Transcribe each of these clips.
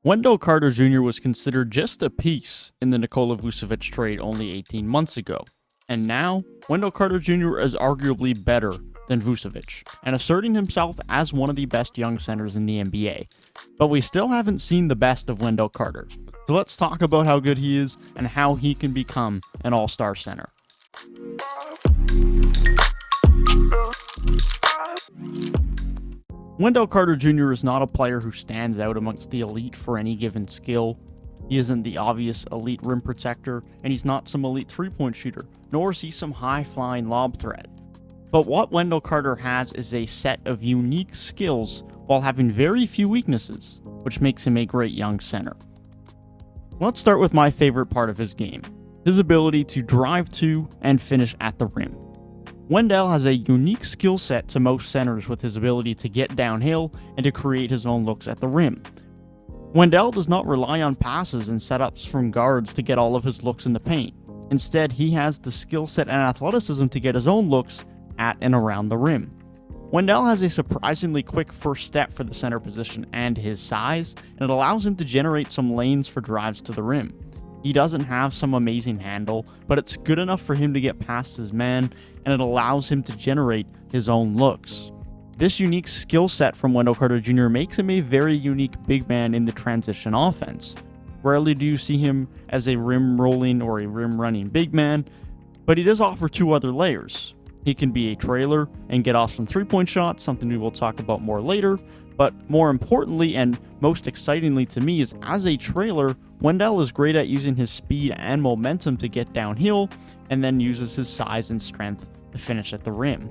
Wendell Carter Jr. was considered just a piece in the Nikola Vucevic trade only 18 months ago. And now, Wendell Carter Jr. is arguably better than Vucevic, and asserting himself as one of the best young centers in the NBA. But we still haven't seen the best of Wendell Carter. So let's talk about how good he is and how he can become an all-star center. Wendell Carter Jr. is not a player who stands out amongst the elite for any given skill. He isn't the obvious elite rim protector, and he's not some elite three-point shooter, nor is he some high-flying lob threat. But what Wendell Carter has is a set of unique skills while having very few weaknesses, which makes him a great young center. Let's start with my favorite part of his game, his ability to drive to and finish at the rim. Wendell has a unique skill set to most centers with his ability to get downhill and to create his own looks at the rim. Wendell does not rely on passes and setups from guards to get all of his looks in the paint. Instead, he has the skill set and athleticism to get his own looks at and around the rim. Wendell has a surprisingly quick first step for the center position and his size, and it allows him to generate some lanes for drives to the rim. He doesn't have some amazing handle, but it's good enough for him to get past his man, and it allows him to generate his own looks. This unique skill set from Wendell Carter Jr. makes him a very unique big man in the transition offense. Rarely do you see him as a rim rolling or a rim running big man, but he does offer two other layers. He can be a trailer and get off some three-point shots, something we will talk about more later, but more importantly and most excitingly to me is as a trailer, Wendell is great at using his speed and momentum to get downhill and then uses his size and strength to finish at the rim.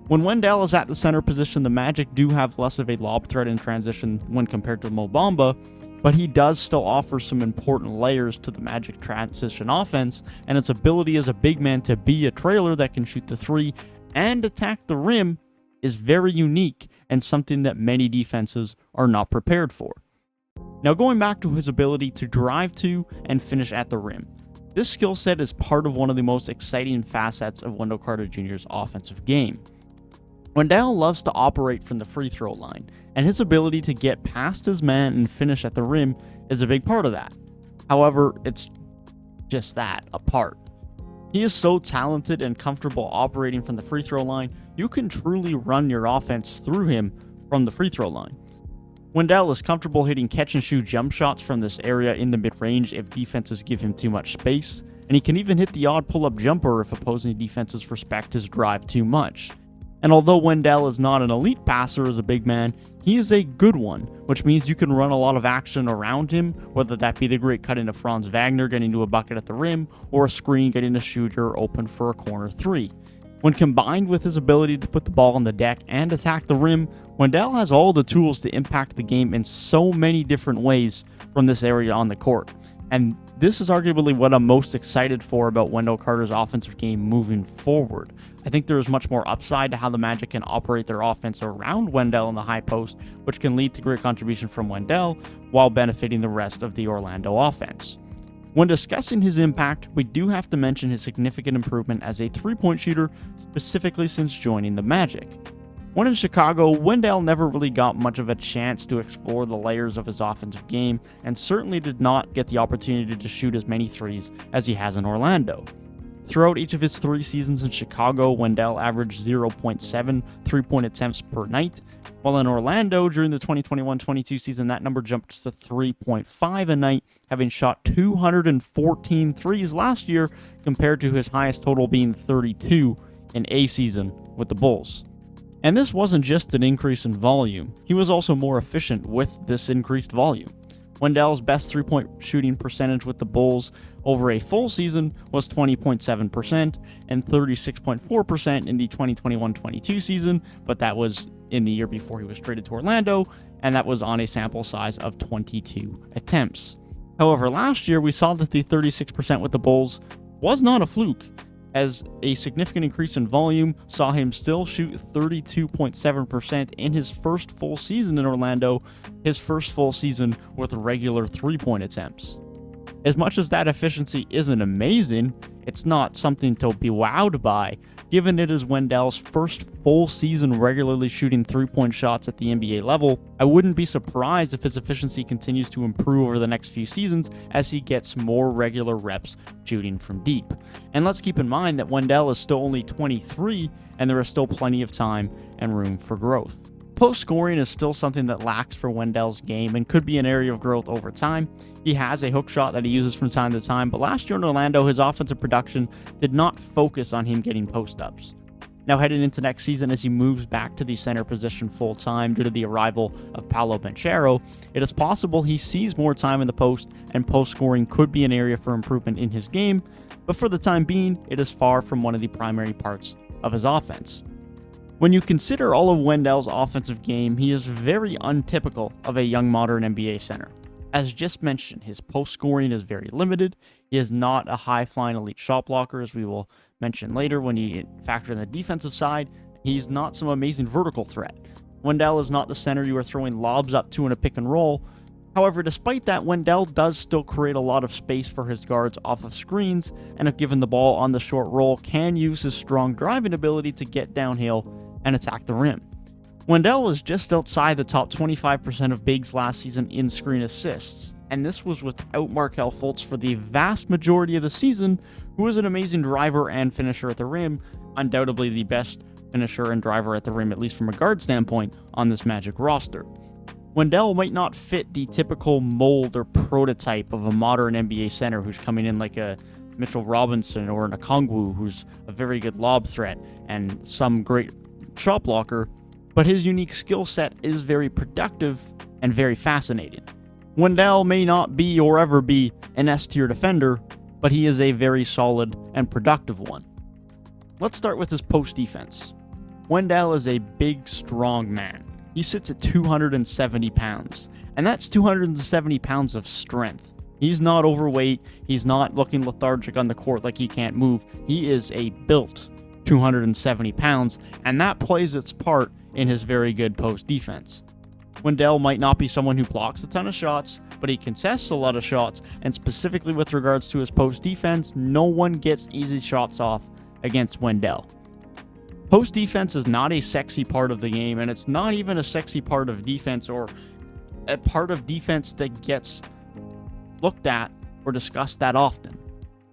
When Wendell is at the center position, the Magic do have less of a lob threat in transition when compared to Mo Bamba, but he does still offer some important layers to the Magic transition offense, and its ability as a big man to be a trailer that can shoot the three and attack the rim is very unique and something that many defenses are not prepared for. Now going back to his ability to drive to and finish at the rim. This skill set is part of one of the most exciting facets of Wendell Carter Jr.'s offensive game. Wendell loves to operate from the free throw line, and his ability to get past his man and finish at the rim is a big part of that. However, it's just that, a part. He is so talented and comfortable operating from the free throw line, you can truly run your offense through him from the free throw line. Wendell is comfortable hitting catch-and-shoot jump shots from this area in the mid-range if defenses give him too much space, and he can even hit the odd pull-up jumper if opposing defenses respect his drive too much. And although Wendell is not an elite passer as a big man, he is a good one, which means you can run a lot of action around him, whether that be the great cut into Franz Wagner getting to a bucket at the rim, or a screen getting a shooter open for a corner three. When combined with his ability to put the ball on the deck and attack the rim, Wendell has all the tools to impact the game in so many different ways from this area on the court. And this is arguably what I'm most excited for about Wendell Carter's offensive game moving forward. I think there is much more upside to how the Magic can operate their offense around Wendell in the high post, which can lead to great contribution from Wendell while benefiting the rest of the Orlando offense. When discussing his impact, we do have to mention his significant improvement as a three-point shooter, specifically since joining the Magic. When in Chicago, Wendell never really got much of a chance to explore the layers of his offensive game, and certainly did not get the opportunity to shoot as many threes as he has in Orlando. Throughout each of his 3 seasons in Chicago, Wendell averaged 0.7 three-point attempts per night, while in Orlando during the 2021-22 season, that number jumped to 3.5 a night, having shot 214 threes last year compared to his highest total being 32 in a season with the Bulls. And this wasn't just an increase in volume, he was also more efficient with this increased volume. Wendell's best three-point shooting percentage with the Bulls over a full season was 20.7% and 36.4% in the 2021-22 season, but that was in the year before he was traded to Orlando, and that was on a sample size of 22 attempts. However, last year we saw that the 36% with the Bulls was not a fluke, as a significant increase in volume saw him still shoot 32.7% in his first full season in Orlando, his first full season with regular three-point attempts. As much as that efficiency isn't amazing, it's not something to be wowed by, given it is Wendell's first full season regularly shooting 3-point shots at the NBA level, I wouldn't be surprised if his efficiency continues to improve over the next few seasons as he gets more regular reps shooting from deep. And let's keep in mind that Wendell is still only 23 and there is still plenty of time and room for growth. Post scoring is still something that lacks for Wendell's game and could be an area of growth over time. He has a hook shot that he uses from time to time, but last year in Orlando, his offensive production did not focus on him getting post-ups. Now heading into next season, as he moves back to the center position full-time due to the arrival of Paolo Banchero, it is possible he sees more time in the post, and post-scoring could be an area for improvement in his game, but for the time being, it is far from one of the primary parts of his offense. When you consider all of Wendell's offensive game, he is very untypical of a young modern NBA center. As just mentioned, his post scoring is very limited. He is not a high-flying elite shot blocker, as we will mention later when you factor in the defensive side. He's not some amazing vertical threat. Wendell is not the center you are throwing lobs up to in a pick and roll. However, despite that, Wendell does still create a lot of space for his guards off of screens, and if given the ball on the short roll, can use his strong driving ability to get downhill and attack the rim. Wendell was just outside the top 25% of bigs last season in screen assists, and this was without Markelle Fultz for the vast majority of the season, who is an amazing driver and finisher at the rim, undoubtedly the best finisher and driver at the rim, at least from a guard standpoint, on this Magic roster. Wendell might not fit the typical mold or prototype of a modern NBA center who's coming in like a Mitchell Robinson or an Okongwu, who's a very good lob threat and some great shot blocker, but his unique skill set is very productive and very fascinating. Wendell may not be or ever be an S-tier defender, but he is a very solid and productive one. Let's start with his post defense. Wendell is a big, strong man. He sits at 270 pounds, and that's 270 pounds of strength. He's not overweight, he's not looking lethargic on the court like he can't move. He is a built 270 pounds, and that plays its part in his very good post defense. Wendell might not be someone who blocks a ton of shots, but he contests a lot of shots, and specifically with regards to his post defense, no one gets easy shots off against Wendell. Post defense is not a sexy part of the game, and it's not even a sexy part of defense or a part of defense that gets looked at or discussed that often.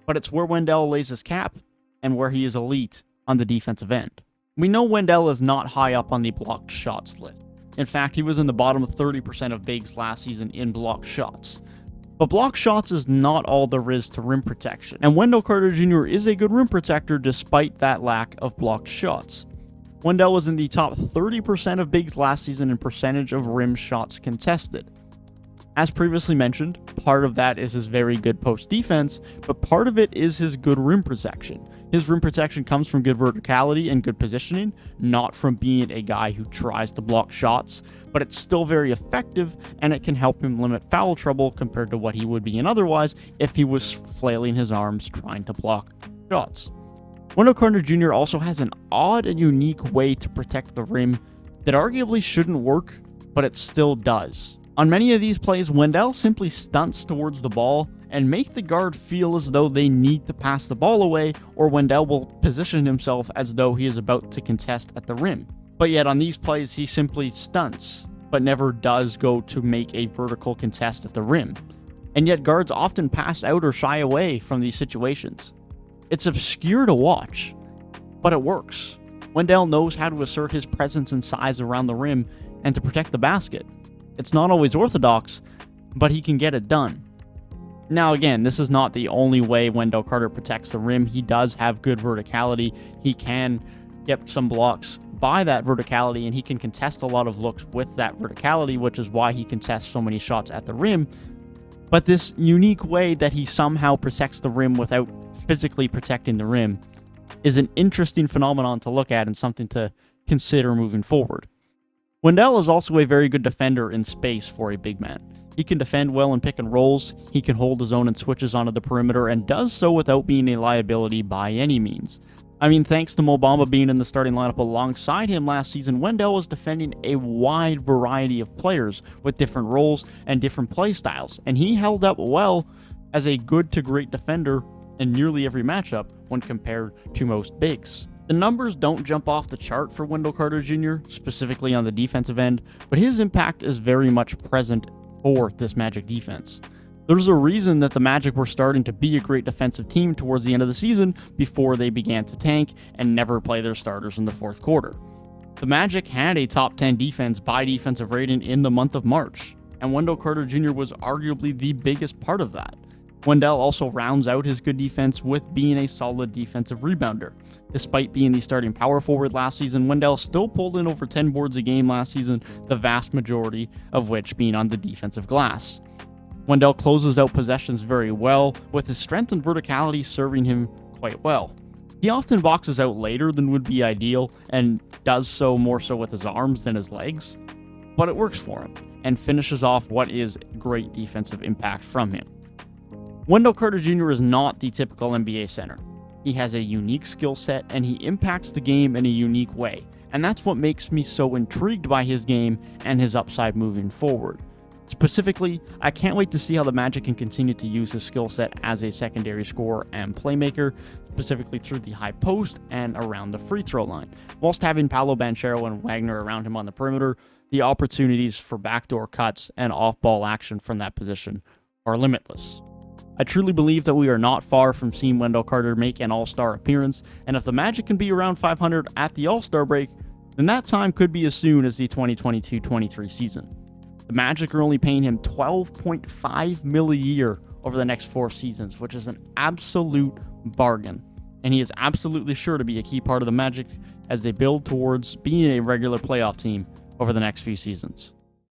But it's where Wendell lays his cap and where he is elite on the defensive end. We know Wendell is not high up on the blocked shots list. In fact, he was in the bottom 30% of bigs last season in blocked shots. But blocked shots is not all there is to rim protection, and Wendell Carter Jr. is a good rim protector despite that lack of blocked shots. Wendell was in the top 30% of bigs last season in percentage of rim shots contested. As previously mentioned, part of that is his very good post defense, but part of it is his good rim protection. His rim protection comes from good verticality and good positioning, not from being a guy who tries to block shots, but it's still very effective, and it can help him limit foul trouble compared to what he would be in otherwise if he was flailing his arms trying to block shots. Wendell Carter Jr. also has an odd and unique way to protect the rim that arguably shouldn't work, but it still does. On many of these plays, Wendell simply stunts towards the ball and make the guard feel as though they need to pass the ball away, or Wendell will position himself as though he is about to contest at the rim. But yet on these plays, he simply stunts, but never does go to make a vertical contest at the rim. And yet guards often pass out or shy away from these situations. It's obscure to watch, but it works. Wendell knows how to assert his presence and size around the rim and to protect the basket. It's not always orthodox, but he can get it done. Now again, this is not the only way Wendell Carter protects the rim. He does have good verticality. He can get some blocks by that verticality, and he can contest a lot of looks with that verticality, which is why he contests so many shots at the rim. But this unique way that he somehow protects the rim without physically protecting the rim is an interesting phenomenon to look at and something to consider moving forward. Wendell is also a very good defender in space for a big man. He can defend well in pick and rolls, he can hold his own and switches onto the perimeter, and does so without being a liability by any means. I mean, thanks to Mo Bamba being in the starting lineup alongside him last season, Wendell was defending a wide variety of players with different roles and different play styles, and he held up well as a good to great defender in nearly every matchup when compared to most bigs. The numbers don't jump off the chart for Wendell Carter Jr., specifically on the defensive end, but his impact is very much present for this Magic defense. There's a reason that the Magic were starting to be a great defensive team towards the end of the season before they began to tank and never play their starters in the fourth quarter. The Magic had a top 10 defense by defensive rating in the month of March, and Wendell Carter Jr. was arguably the biggest part of that. Wendell also rounds out his good defense with being a solid defensive rebounder. Despite being the starting power forward last season, Wendell still pulled in over 10 boards a game last season, the vast majority of which being on the defensive glass. Wendell closes out possessions very well, with his strength and verticality serving him quite well. He often boxes out later than would be ideal, and does so more so with his arms than his legs, but it works for him, and finishes off what is great defensive impact from him. Wendell Carter Jr. is not the typical NBA center. He has a unique skill set, and he impacts the game in a unique way, and that's what makes me so intrigued by his game and his upside moving forward. Specifically, I can't wait to see how the Magic can continue to use his skill set as a secondary scorer and playmaker, specifically through the high post and around the free throw line. Whilst having Paolo Banchero and Wagner around him on the perimeter, the opportunities for backdoor cuts and off-ball action from that position are limitless. I truly believe that we are not far from seeing Wendell Carter make an All-Star appearance, and if the Magic can be around 500 at the All-Star break, then that time could be as soon as the 2022-23 season. The Magic are only paying him $12.5 million a year over the next 4 seasons, which is an absolute bargain, and he is absolutely sure to be a key part of the Magic as they build towards being a regular playoff team over the next few seasons.